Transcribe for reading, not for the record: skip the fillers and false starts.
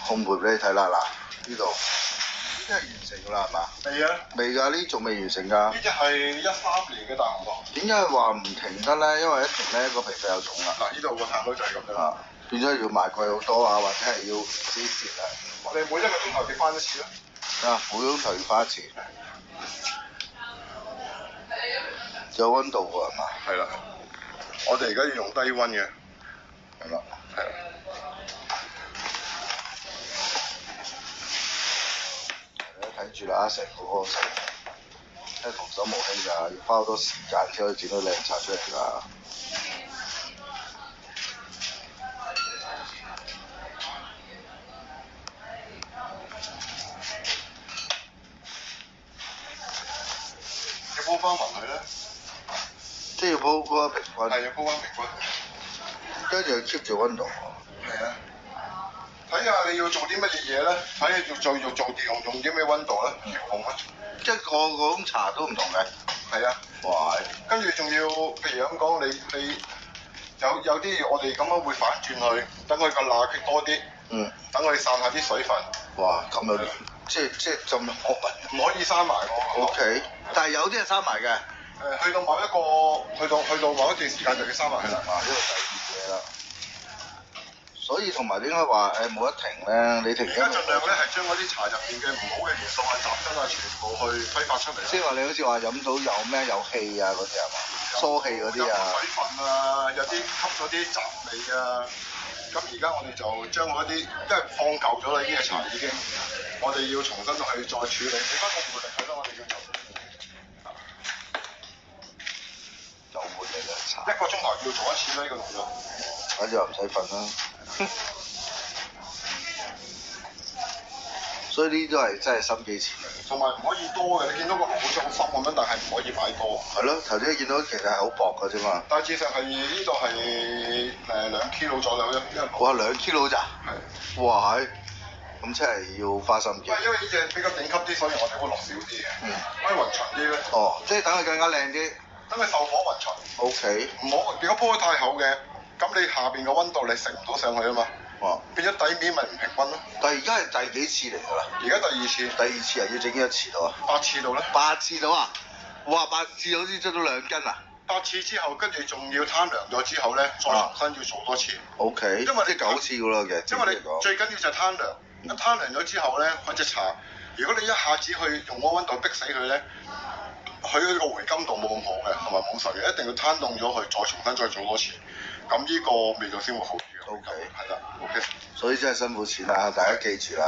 烘焙俾你睇啦，嗱呢度呢啲係完成㗎啦係嘛？未啊？未㗎，呢仲未完成㗎。呢只係13年嘅大紅袍。點解話唔停得咧？因為一停咧個皮費有重啊。嗱，呢度個炭爐就係咁樣啦。變咗要賣貴好多啊，或者係要少蝕啊。我哋每一個鐘頭結翻一次啦。每個鐘頭要花一次。有溫度喎係嘛？係啦。我哋而家要用低溫嘅。係啦。係啦。睇住啦，成個過程真係童叟無欺㗎，要花好多時間先可以整到靚茶出嚟㗎。要鋪翻勻佢咧？即係要鋪嗰個平均。係要鋪翻平均。跟住要 keep 住溫度。係啊。睇下你要做啲乜嘢嘢咧？睇下要做用啲咩溫度咧？調控啊！即係個種茶都唔同嘅。係啊。哇！跟住仲要，譬如咁講，你有啲我哋咁樣會反轉佢，等佢個罅隙多啲。等佢散下啲水分。哇！咁有即係浸落唔可以閂埋喎。OK，但係有啲係閂埋嘅。去到某一段時間就要閂埋佢啦。呢個第二嘢啦。所以同埋點解話冇得停咧？你停而家盡量咧係將嗰啲茶入邊嘅唔好嘅元素啊、雜質啊，全部去揮發出嚟。即係話你好似話飲到有咩有氣啊嗰啲係嘛？疏氣嗰啲啊。有水分啊，有啲吸咗啲雜味啊。咁而家我哋就將嗰啲，因為放舊咗啦，呢啲茶已經，我哋要重新去再處理。俾翻個活力佢啦，我哋叫有活力嘅茶。1個鐘頭要做一次呢個動作。反正又唔使瞓啦。所以呢啲都係真係心機錢嚟。同埋唔可以多嘅，你見到個好似好深咁樣，但係唔可以擺多。係咯，頭先見到其實係好薄嘅啫嘛。大致上係呢度係2 kg 左右啫。哇，2 kg 咋？係。哇係，咁真係要花心機。因為呢隻比較頂級啲，所以我哋會落少啲嘅。可以勻勻啲咧。哦，即係等佢更加靚啲。等佢受火勻勻。OK。唔好，如果鋪得太厚嘅，咁你下邊嘅溫度你食唔到上去啊嘛。變咗底面咪唔平均咯。但係而家係第幾次嚟㗎啦？而家第2次。第2次啊，要整幾多次到啊？8次到咧。8次到啊！哇，8次好似出到2斤啊！8次之後，跟住仲要攤涼咗之後咧，再重新要做多次。OK。因為即係9次㗎啦，其實。因為你最緊要就係攤涼，一攤涼咗之後咧，佢隻茶，如果你一下子去用嗰溫度逼死佢咧，佢個回甘度冇咁好嘅，同埋冇實嘅，一定要攤凍咗佢，再重新再做多次，咁呢個味道先會好啲嘅。OK。係啦。OK。所以真係辛苦錢啦，大家記住啦。